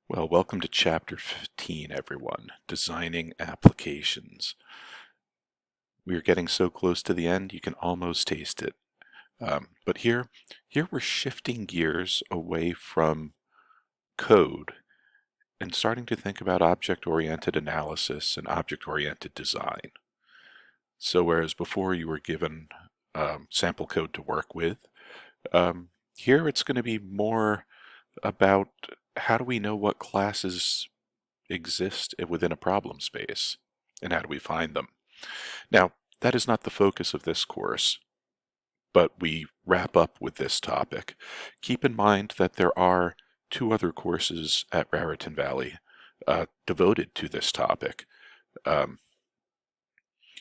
Well, welcome to Chapter 15, everyone. Designing Applications. We are getting so close to the end, you can almost taste it. But here we're shifting gears away from code and starting to think about object-oriented analysis and object-oriented design. So whereas before you were given sample code to work with, here it's going to be more about how do we know what classes exist within a problem space, and how do we find them? Now, that is not the focus of this course, but we wrap up with this topic. Keep in mind that there are two other courses at Raritan Valley devoted to this topic.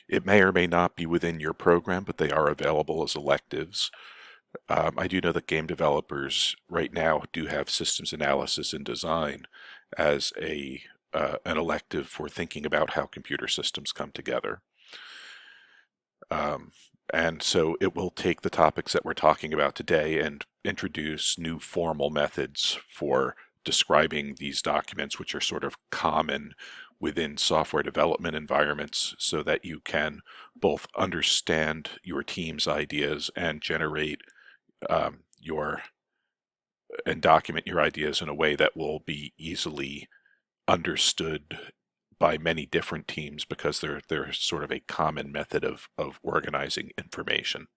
It may or may not be within your program, but they are available as electives. I do know that game developers right now do have systems analysis and design as an elective for thinking about how computer systems come together. And so it will take the topics that we're talking about today and introduce new formal methods for describing these documents, which are sort of common within software development environments, so that you can both understand your team's ideas and generate and document your ideas in a way that will be easily understood by many different teams, because they're sort of a common method of organizing information.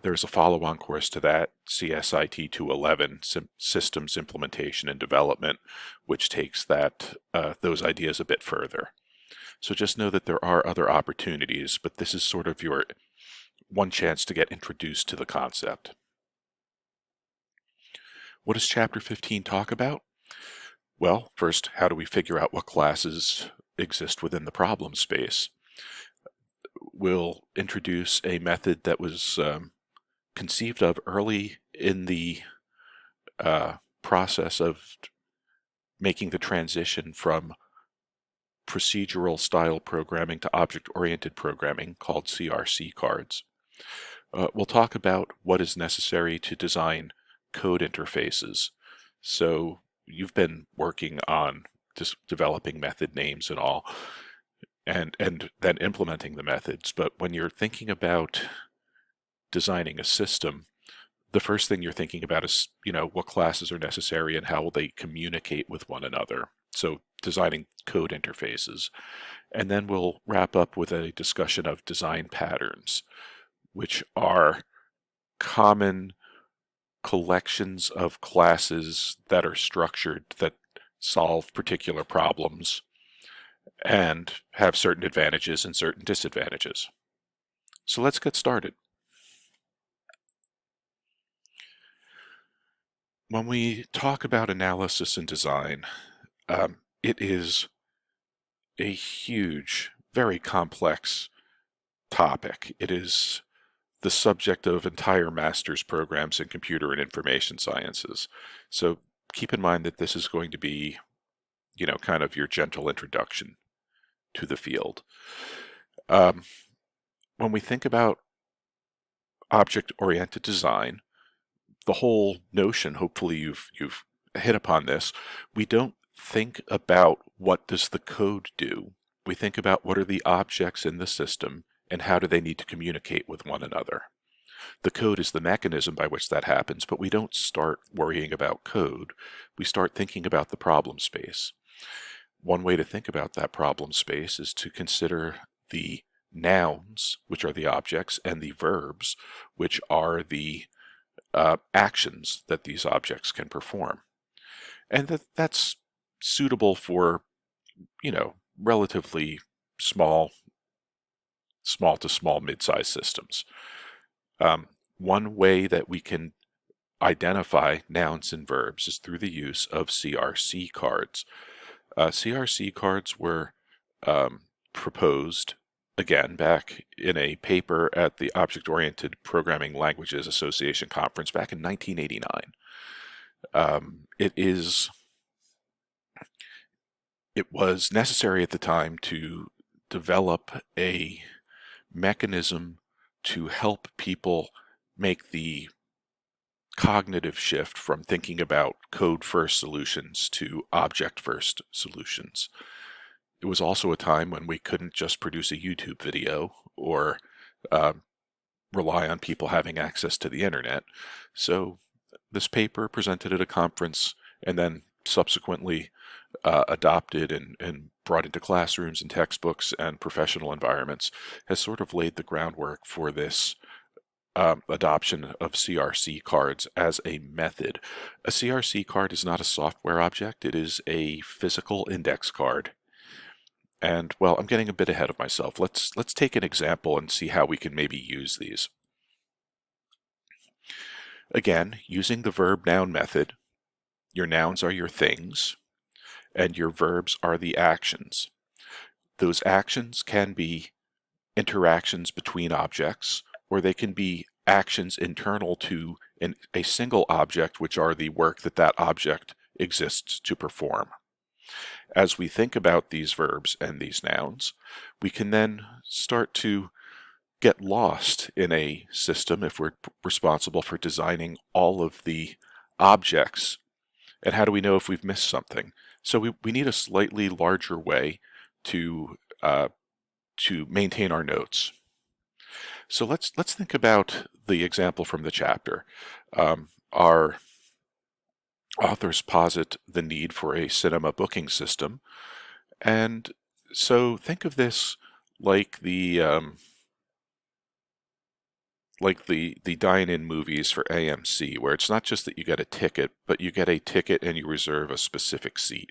There's a follow-on course to that, CSIT 211, Systems Implementation and Development, which takes those ideas a bit further. So just know that there are other opportunities, but this is sort of your one chance to get introduced to the concept. What does Chapter 15 talk about? Well, first, how do we figure out what classes exist within the problem space? We'll introduce a method that was conceived of early in the process of making the transition from procedural style programming to object-oriented programming, called CRC cards. We'll talk about what is necessary to design code interfaces. So you've been working on just developing method names and all, and then implementing the methods. But when you're thinking about designing a system, the first thing you're thinking about is, what classes are necessary and how will they communicate with one another. So designing code interfaces. And then we'll wrap up with a discussion of design patterns, which are common collections of classes that are structured, that solve particular problems and have certain advantages and certain disadvantages. So let's get started. When we talk about analysis and design, it is a huge, very complex topic. It is the subject of entire master's programs in computer and information sciences. So keep in mind that this is going to be, kind of your gentle introduction to the field. When we think about object-oriented design, the whole notion, hopefully you've hit upon this, we don't think about what does the code do. We think about what are the objects in the system and how do they need to communicate with one another. The code is the mechanism by which that happens, but we don't start worrying about code. We start thinking about the problem space. One way to think about that problem space is to consider the nouns, which are the objects, and the verbs, which are the actions that these objects can perform. And that's suitable for, relatively small to small mid-sized systems. One way that we can identify nouns and verbs is through the use of CRC cards. CRC cards were proposed, again, back in a paper at the Object-Oriented Programming Languages Association conference back in 1989. It was necessary at the time to develop a mechanism to help people make the cognitive shift from thinking about code-first solutions to object-first solutions. It was also a time when we couldn't just produce a YouTube video or rely on people having access to the internet. So this paper presented at a conference and then subsequently adopted and brought into classrooms and textbooks and professional environments has sort of laid the groundwork for this adoption of CRC cards as a method. A CRC card is not a software object, it is a physical index card. And well, I'm getting a bit ahead of myself. Let's take an example and see how we can maybe use these. Again, using the verb-noun method, your nouns are your things, and your verbs are the actions. Those actions can be interactions between objects, or they can be actions internal to a single object, which are the work that that object exists to perform. As we think about these verbs and these nouns, we can then start to get lost in a system if we're responsible for designing all of the objects. And how do we know if we've missed something? So we need a slightly larger way to maintain our notes. So let's think about the example from the chapter. Our authors posit the need for a cinema booking system, and so think of this like the dine-in movies for AMC, where it's not just that you get a ticket, but you get a ticket and you reserve a specific seat.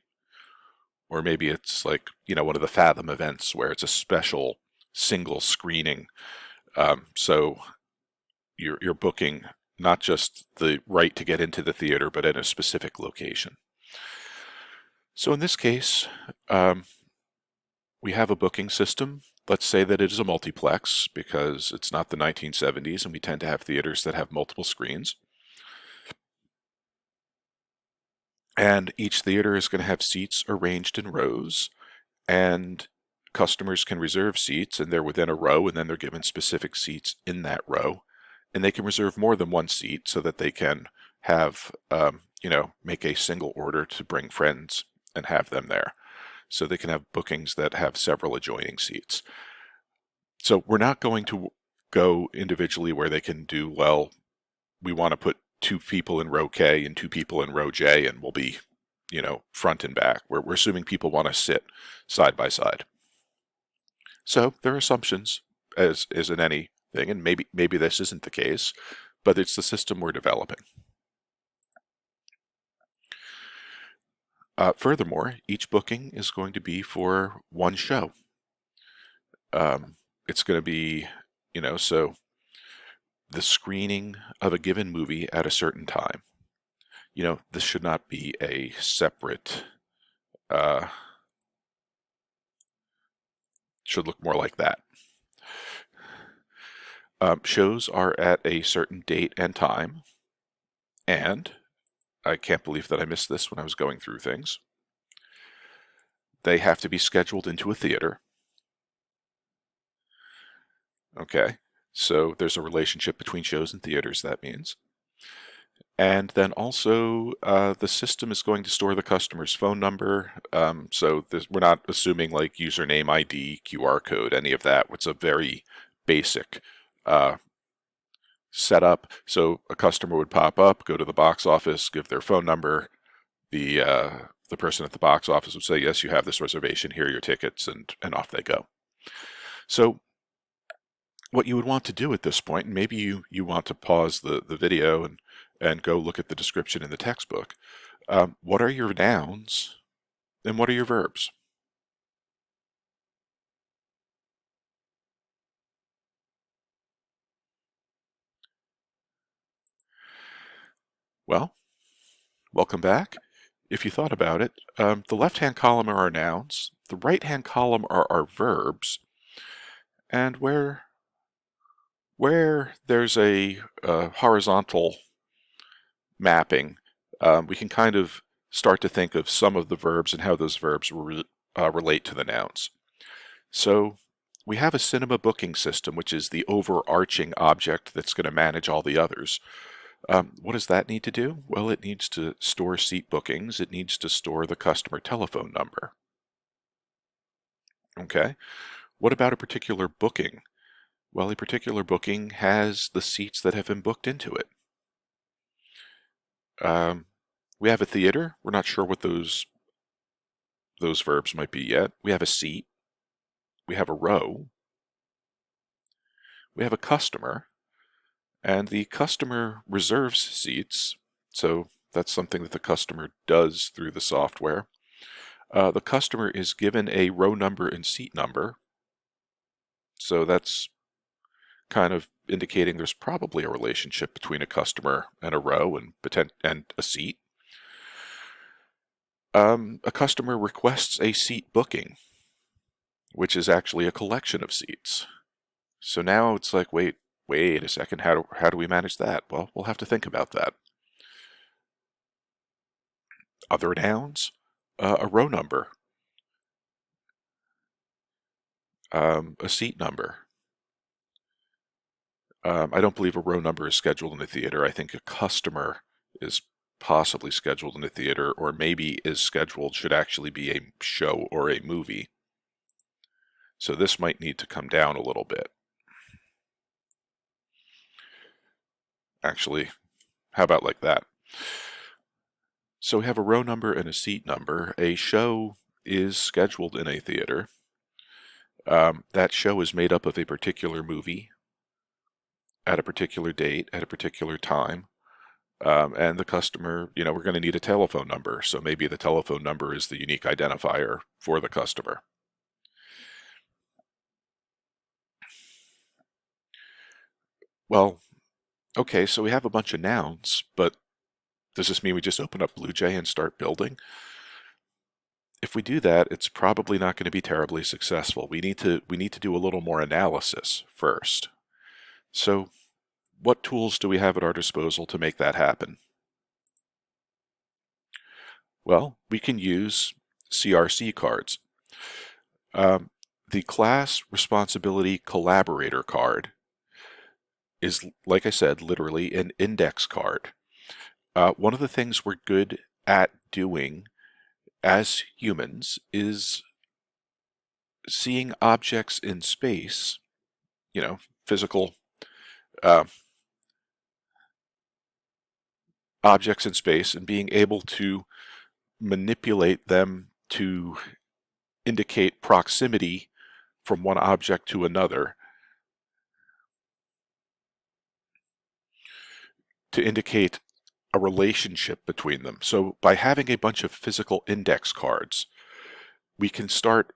Or maybe it's like, one of the Fathom events where it's a special single screening. So you're booking not just the right to get into the theater, but in a specific location. So in this case, we have a booking system. Let's say that it is a multiplex because it's not the 1970s and we tend to have theaters that have multiple screens. And each theater is going to have seats arranged in rows, and customers can reserve seats and they're within a row, and then they're given specific seats in that row. And they can reserve more than one seat so that they can have, make a single order to bring friends and have them there. So they can have bookings that have several adjoining seats. So we're not going to go individually where they can do, well, we want to put 2 people in row K and 2 people in row J, and we'll be, front and back. We're assuming people want to sit side by side. So there are assumptions, as in anything, and maybe this isn't the case, but it's the system we're developing. Furthermore, each booking is going to be for one show. It's going to be, so the screening of a given movie at a certain time. This should not be a separate, should look more like that. Shows are at a certain date and time, and I can't believe that I missed this when I was going through things. They have to be scheduled into a theater. Okay, so there's a relationship between shows and theaters, that means. And then also, the system is going to store the customer's phone number. So we're not assuming like username, ID, QR code, any of that. It's a very basic setup. So a customer would pop up, go to the box office, give their phone number. The person at the box office would say, yes, you have this reservation, here are your tickets, and off they go. So what you would want to do at this point, and maybe you want to pause the video and go look at the description in the textbook. What are your nouns and what are your verbs? Well, welcome back. If you thought about it, the left-hand column are our nouns, the right-hand column are our verbs, and where there's a horizontal mapping, we can kind of start to think of some of the verbs and how those verbs relate to the nouns. So we have a cinema booking system, which is the overarching object that's going to manage all the others. What does that need to do? Well, it needs to store seat bookings. It needs to store the customer telephone number. Okay. What about a particular booking? Well, a particular booking has the seats that have been booked into it. We have a theater. We're not sure what those verbs might be yet. We have a seat. We have a row. We have a customer. And the customer reserves seats. So that's something that the customer does through the software. The customer is given a row number and seat number. So that's kind of indicating there's probably a relationship between a customer and a row and a seat. A customer requests a seat booking, which is actually a collection of seats. So now it's like, wait a second, how do we manage that? Well, we'll have to think about that. Other nouns, a row number, a seat number. I don't believe a row number is scheduled in a theater. I think a customer is possibly scheduled in a theater, or maybe is scheduled, should actually be a show or a movie. So this might need to come down a little bit. Actually, how about like that? So we have a row number and a seat number. A show is scheduled in a theater. That show is made up of a particular movie at a particular date, at a particular time. And the customer, we're going to need a telephone number. So maybe the telephone number is the unique identifier for the customer. Well, okay, so we have a bunch of nouns, but does this mean we just open up BlueJ and start building? If we do that, it's probably not going to be terribly successful. We need to do a little more analysis first. So what tools do we have at our disposal to make that happen? Well, we can use CRC cards. The class responsibility collaborator card is, like I said, literally an index card. One of the things we're good at doing as humans is seeing objects in space, physical objects in space, and being able to manipulate them to indicate proximity from one object to another, to indicate a relationship between them. So by having a bunch of physical index cards, we can start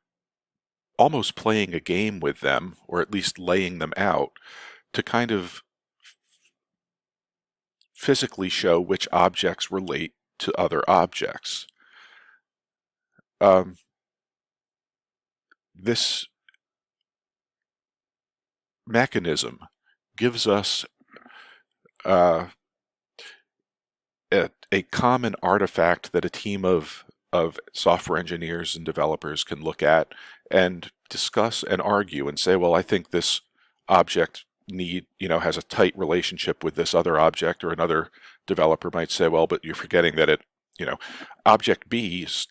almost playing a game with them, or at least laying them out, to kind of physically show which objects relate to other objects. This mechanism gives us a common artifact that a team of software engineers and developers can look at and discuss and argue and say, well, I think this object has a tight relationship with this other object, or another developer might say, well, but you're forgetting that object B is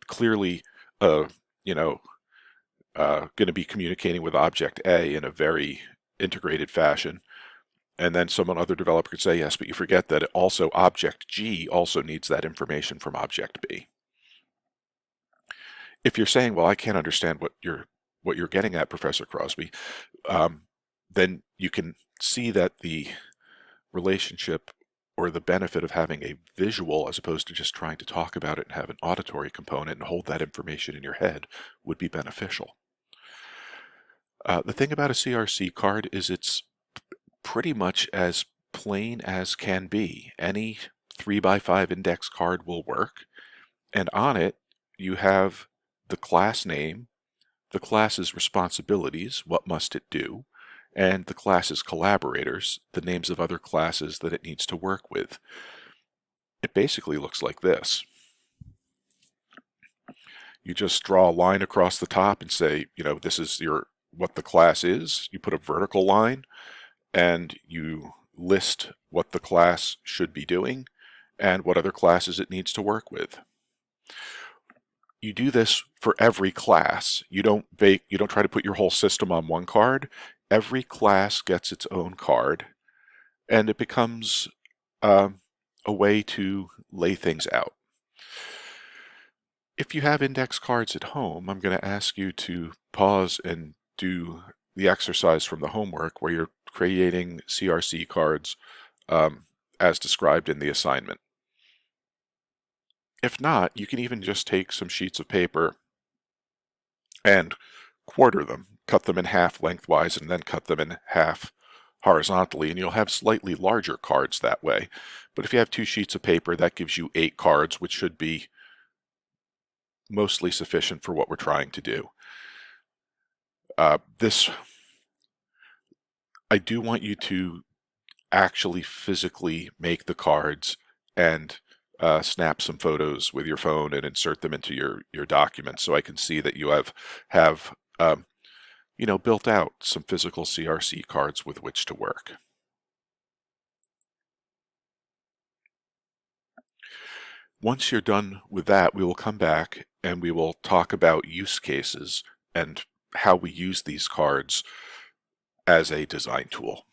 clearly going to be communicating with object A in a very integrated fashion. And then other developer could say, yes, but you forget that also object G also needs that information from object B. If you're saying, well, I can't understand what you're getting at, Professor Crosby, then you can see that the relationship or the benefit of having a visual, as opposed to just trying to talk about it and have an auditory component and hold that information in your head, would be beneficial. The thing about a CRC card is it's pretty much as plain as can be. Any 3x5 index card will work, and on it you have the class name, the class's responsibilities, what must it do, and the class's collaborators, the names of other classes that it needs to work with. It basically looks like this. You just draw a line across the top and say, this is what the class is. You put a vertical line, and you list what the class should be doing and what other classes it needs to work with. You do this for every class. You don't try to put your whole system on one card. Every class gets its own card, and it becomes a way to lay things out. If you have index cards at home, I'm going to ask you to pause and do the exercise from the homework where you're creating CRC cards as described in the assignment. If not, you can even just take some sheets of paper and quarter them, cut them in half lengthwise, and then cut them in half horizontally, and you'll have slightly larger cards that way. But if you have 2 sheets of paper, that gives you 8 cards, which should be mostly sufficient for what we're trying to do. I do want you to actually physically make the cards and snap some photos with your phone and insert them into your document, so I can see that you have built out some physical CRC cards with which to work. Once you're done with that, we will come back and we will talk about use cases and how we use these cards as a design tool.